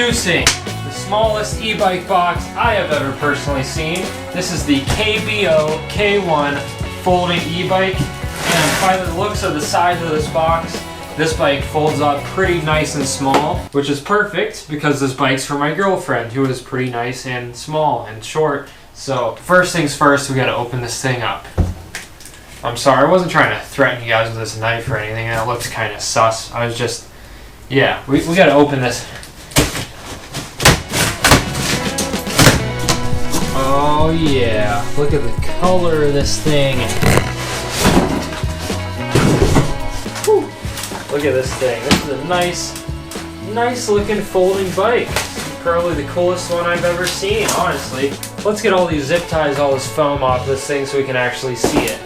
Introducing the smallest e-bike box I have ever personally seen. This is the KBO K1 folding e-bike, and by the looks of the size of this box, this bike folds up pretty nice and small, which is perfect because this bike's for my girlfriend, who is pretty nice and small and short. So first things first, we gotta open this thing up. I'm sorry, I wasn't trying to threaten you guys with this knife or anything, and it looks kind of sus. I was just, yeah, we gotta open this. Oh yeah, look at the color of this thing. Whew. Look at this thing. This is a nice looking folding bike. Probably the coolest one I've ever seen, honestly. Let's get all these zip ties, all this foam off this thing so we can actually see it.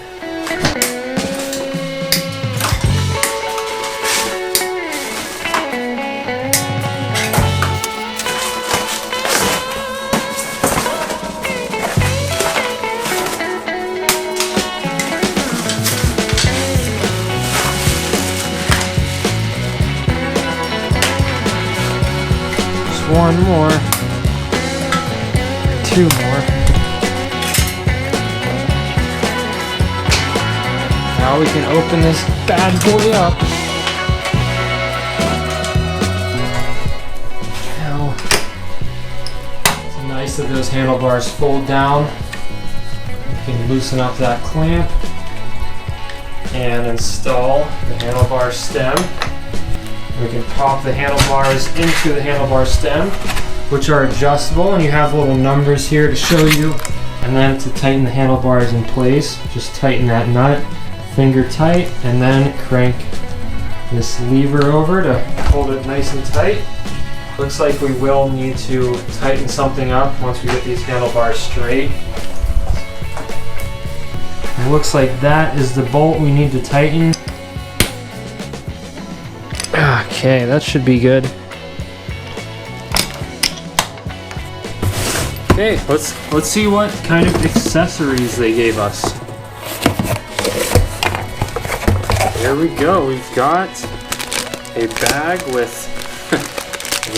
One more, two more. Now we can open this bad boy up. Now, it's nice that those handlebars fold down. You can loosen up that clamp and install the handlebar stem. We can pop the handlebars into the handlebar stem, which are adjustable, and you have little numbers here to show you. And then to tighten the handlebars in place, just tighten that nut, finger tight, and then crank this lever over to hold it nice and tight. Looks like we will need to tighten something up once we get these handlebars straight. It looks like that is the bolt we need to tighten. Okay, that should be good. Okay, let's see what kind of accessories they gave us. There we go. We've got a bag with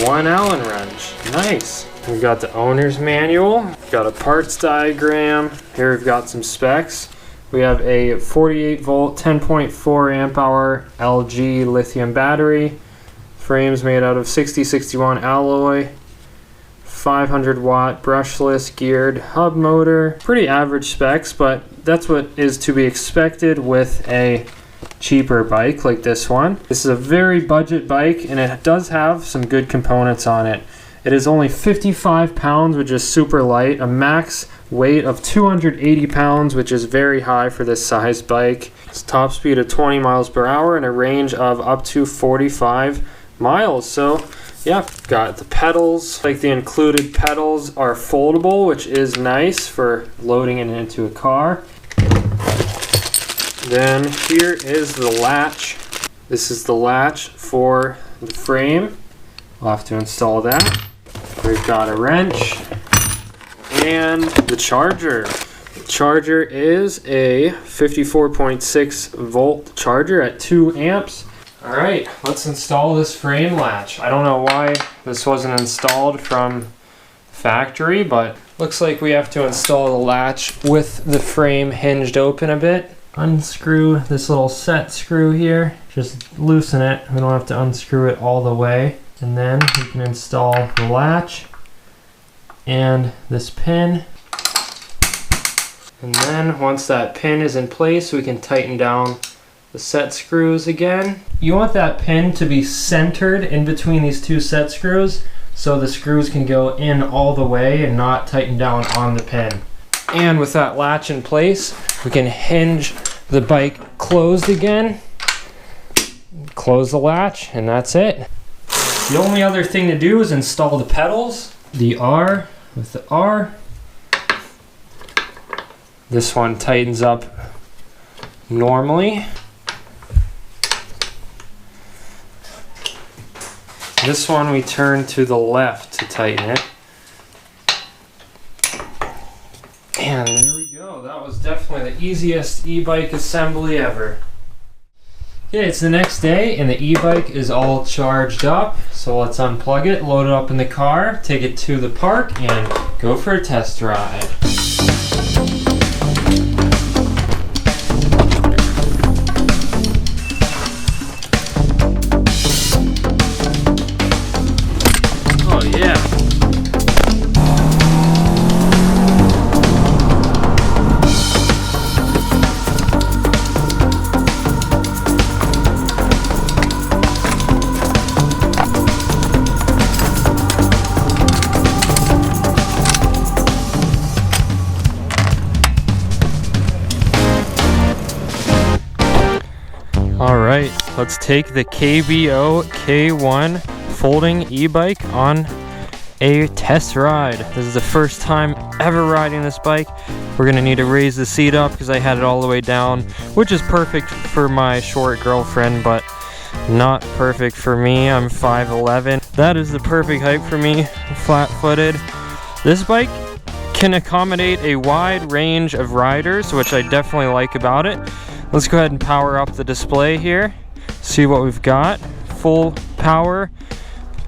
one Allen wrench. Nice. We've got the owner's manual. We've got a parts diagram. Here we've got some specs. We have a 48 volt, 10.4 amp hour LG lithium battery. Frames made out of 6061 alloy. 500 watt brushless geared hub motor. Pretty average specs, but that's what is to be expected with a cheaper bike like this one. This is a very budget bike, and it does have some good components on it. It is only 55 pounds, which is super light. A max weight of 280 pounds, which is very high for this size bike. It's top speed of 20 miles per hour and a range of up to 45 miles. So yeah, got the pedals. Like the included pedals are foldable, which is nice for loading it into a car. Then here is the latch. This is the latch for the frame. We'll have to install that. We've got a wrench and the charger. The charger is a 54.6 volt charger at 2 amps. All right, let's install this frame latch. I don't know why this wasn't installed from factory, but looks like we have to install the latch with the frame hinged open a bit. Unscrew this little set screw here. Just loosen it. We don't have to unscrew it all the way. And then we can install the latch and this pin. And then once that pin is in place, we can tighten down the set screws again. You want that pin to be centered in between these two set screws so the screws can go in all the way and not tighten down on the pin. And with that latch in place, we can hinge the bike closed again, close the latch, and that's it. The only other thing to do is install the pedals. The R with the R. This one tightens up normally. This one we turn to the left to tighten it. And there we go. That was definitely the easiest e-bike assembly ever. Okay, it's the next day and the e-bike is all charged up. So let's unplug it, load it up in the car, take it to the park, and go for a test ride. Oh yeah. Alright, let's take the KBO K1 folding e-bike on a test ride. This is the first time ever riding this bike. We're going to need to raise the seat up because I had it all the way down, which is perfect for my short girlfriend, but not perfect for me. I'm 5'11". That is the perfect height for me, flat-footed. This bike can accommodate a wide range of riders, which I definitely like about it. Let's go ahead and power up the display here. See what we've got. Full power,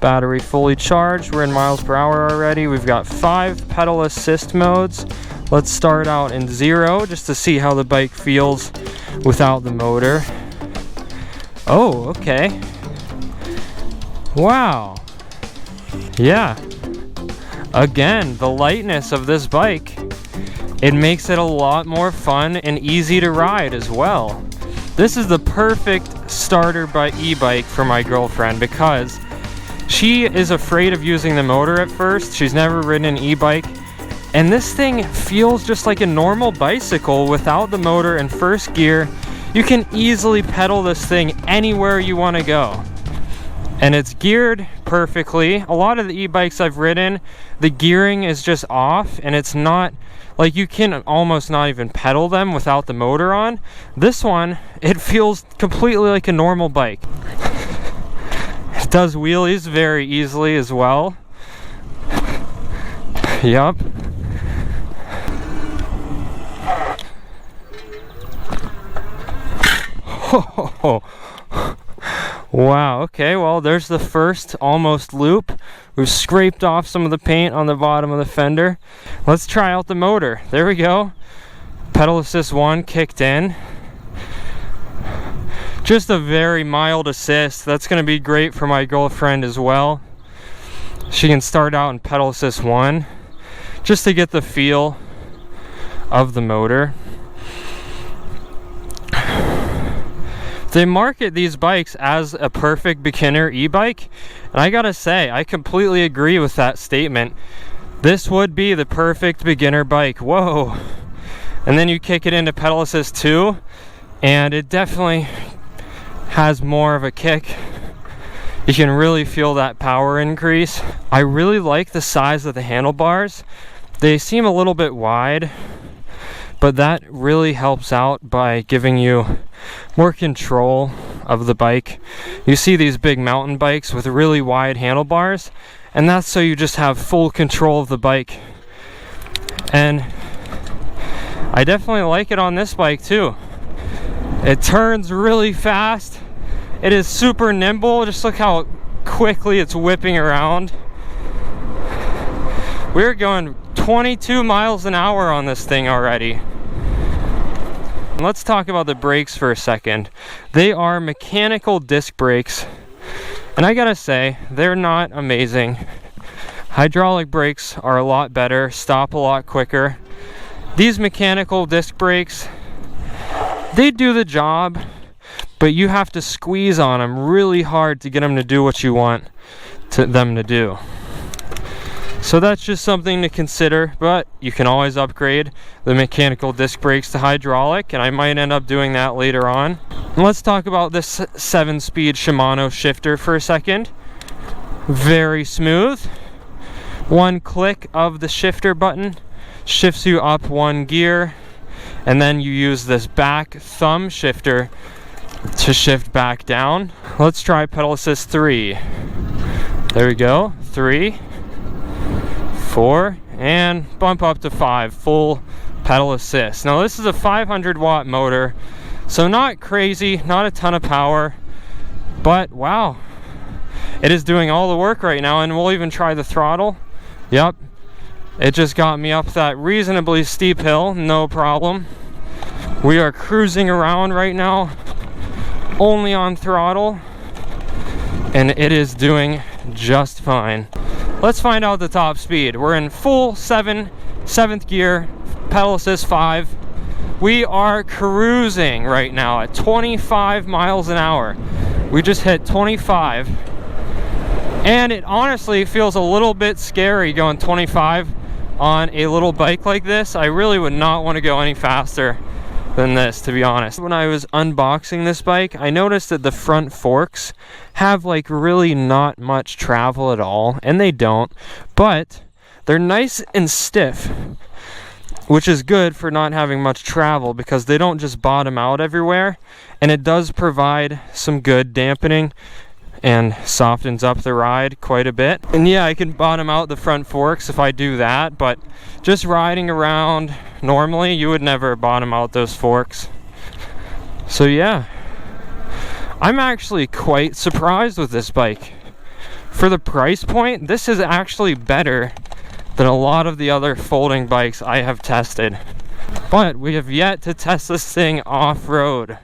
battery fully charged. We're in miles per hour already. We've got 5 pedal assist modes. Let's start out in 0 just to see how the bike feels without the motor. Oh, okay. Wow. Yeah. Again, the lightness of this bike, it makes it a lot more fun and easy to ride as well. This is the perfect starter e-bike for my girlfriend because she is afraid of using the motor at first. She's never ridden an e-bike, and this thing feels just like a normal bicycle without the motor in first gear. You can easily pedal this thing anywhere you want to go, and it's geared perfectly. A lot of the e-bikes I've ridden, the gearing is just off, and it's not like you can almost not even pedal them without the motor on. This one, it feels completely like a normal bike. It does wheelies very easily as well. Yup. Oh. Wow, okay, well, there's the first almost loop. We've scraped off some of the paint on the bottom of the fender. Let's try out the motor. There we go. Pedal assist 1 kicked in. Just a very mild assist. That's going to be great for my girlfriend as well. She can start out in pedal assist 1 just to get the feel of the motor. They market these bikes as a perfect beginner e-bike, and I gotta say, I completely agree with that statement. This would be the perfect beginner bike. Whoa. And then you kick it into pedal assist 2, and it definitely has more of a kick. You can really feel that power increase. I really like the size of the handlebars. They seem a little bit wide, but that really helps out by giving you more control of the bike. You see these big mountain bikes with really wide handlebars, and that's so you just have full control of the bike. And I definitely like it on this bike too. It turns really fast. It is super nimble. Just look how quickly it's whipping around. We're going 22 miles an hour on this thing already. Let's talk about the brakes for a second. They are mechanical disc brakes, and I gotta say, they're not amazing. Hydraulic brakes are a lot better, stop a lot quicker. These mechanical disc brakes, they do the job, but you have to squeeze on them really hard to get them to do what you want them to do. So that's just something to consider, but you can always upgrade the mechanical disc brakes to hydraulic, and I might end up doing that later on. And let's talk about this 7-speed Shimano shifter for a second. Very smooth. One click of the shifter button shifts you up 1 gear, and then you use this back thumb shifter to shift back down. Let's try pedal assist 3. There we go, 3, 4, and bump up to 5, full pedal assist. Now this is a 500 watt motor, So not crazy, not a ton of power, but wow, it is doing all the work right now. And we'll even try the throttle. Yep, it just got me up that reasonably steep hill, no problem. We are cruising around right now only on throttle, and it is doing just fine. Let's find out the top speed. We're in full 7th gear, pedal assist 5. We are cruising right now at 25 miles an hour. We just hit 25. And it honestly feels a little bit scary going 25 on a little bike like this. I really would not want to go any faster than this, to be honest. When I was unboxing this bike, I noticed that the front forks have like really not much travel at all, and they don't, but they're nice and stiff, which is good for not having much travel because they don't just bottom out everywhere, and it does provide some good dampening and softens up the ride quite a bit. And yeah, I can bottom out the front forks if I do that, but just riding around normally, you would never bottom out those forks. So yeah, I'm actually quite surprised with this bike. For the price point, this is actually better than a lot of the other folding bikes I have tested. But we have yet to test this thing off-road.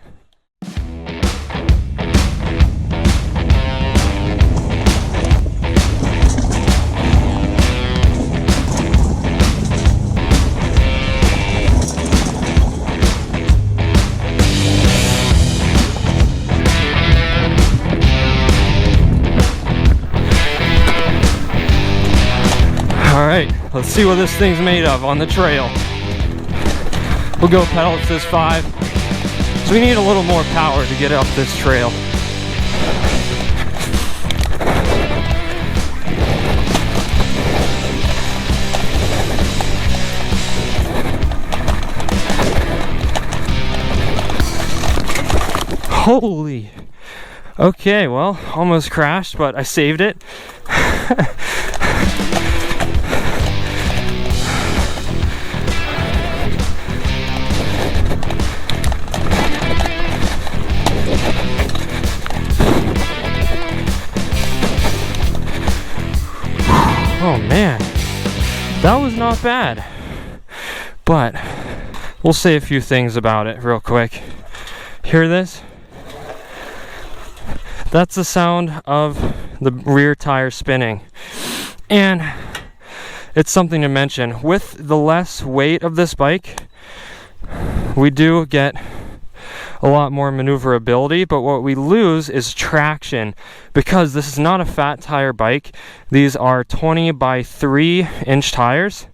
Alright, let's see what this thing's made of on the trail. We'll go pedal assist 5. So we need a little more power to get up this trail. Holy! Okay, well, almost crashed, but I saved it. Oh man, that was not bad, but we'll say a few things about it real quick. Hear this? That's the sound of the rear tire spinning. And it's something to mention. With the less weight of this bike, we do get a lot more maneuverability, but what we lose is traction because this is not a fat tire bike. These are 20 by 3 inch tires.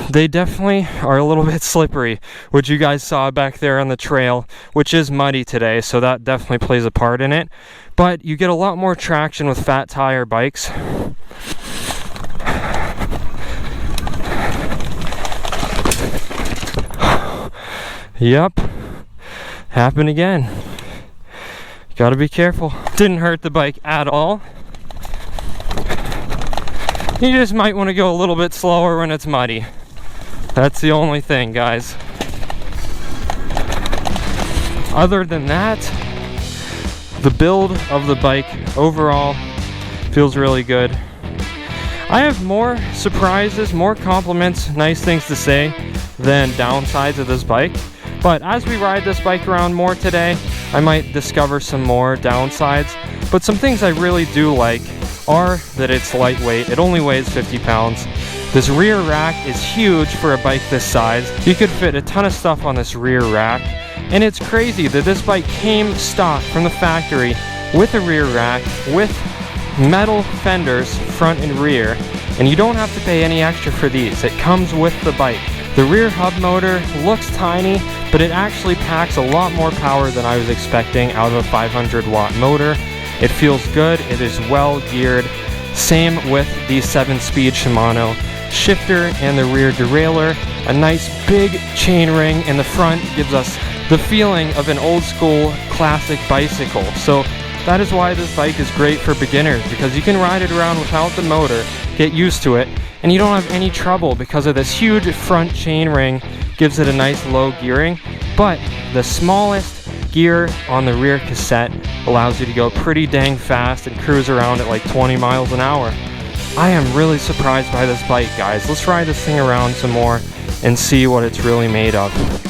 They definitely are a little bit slippery, which you guys saw back there on the trail, which is muddy today, so that definitely plays a part in it. But you get a lot more traction with fat tire bikes. Yep. Happened again. Gotta be careful. Didn't hurt the bike at all. You just might want to go a little bit slower when it's muddy. That's the only thing, guys. Other than that, the build of the bike overall feels really good. I have more surprises, more compliments, nice things to say than downsides of this bike. But as we ride this bike around more today, I might discover some more downsides. But some things I really do like are that it's lightweight. It only weighs 50 pounds. This rear rack is huge for a bike this size. You could fit a ton of stuff on this rear rack. And it's crazy that this bike came stock from the factory with a rear rack, with metal fenders front and rear. And you don't have to pay any extra for these. It comes with the bike. The rear hub motor looks tiny, but it actually packs a lot more power than I was expecting out of a 500 watt motor. It feels good, it is well geared. Same with the 7-speed Shimano shifter and the rear derailleur. A nice big chain ring in the front gives us the feeling of an old school classic bicycle. So that is why this bike is great for beginners, because you can ride it around without the motor, get used to it, and you don't have any trouble because of this huge front chain ring. Gives it a nice low gearing. but the smallest gear on the rear cassette allows you to go pretty dang fast and cruise around at like 20 miles an hour. I am really surprised by this bike, guys. Let's ride this thing around some more and see what it's really made of.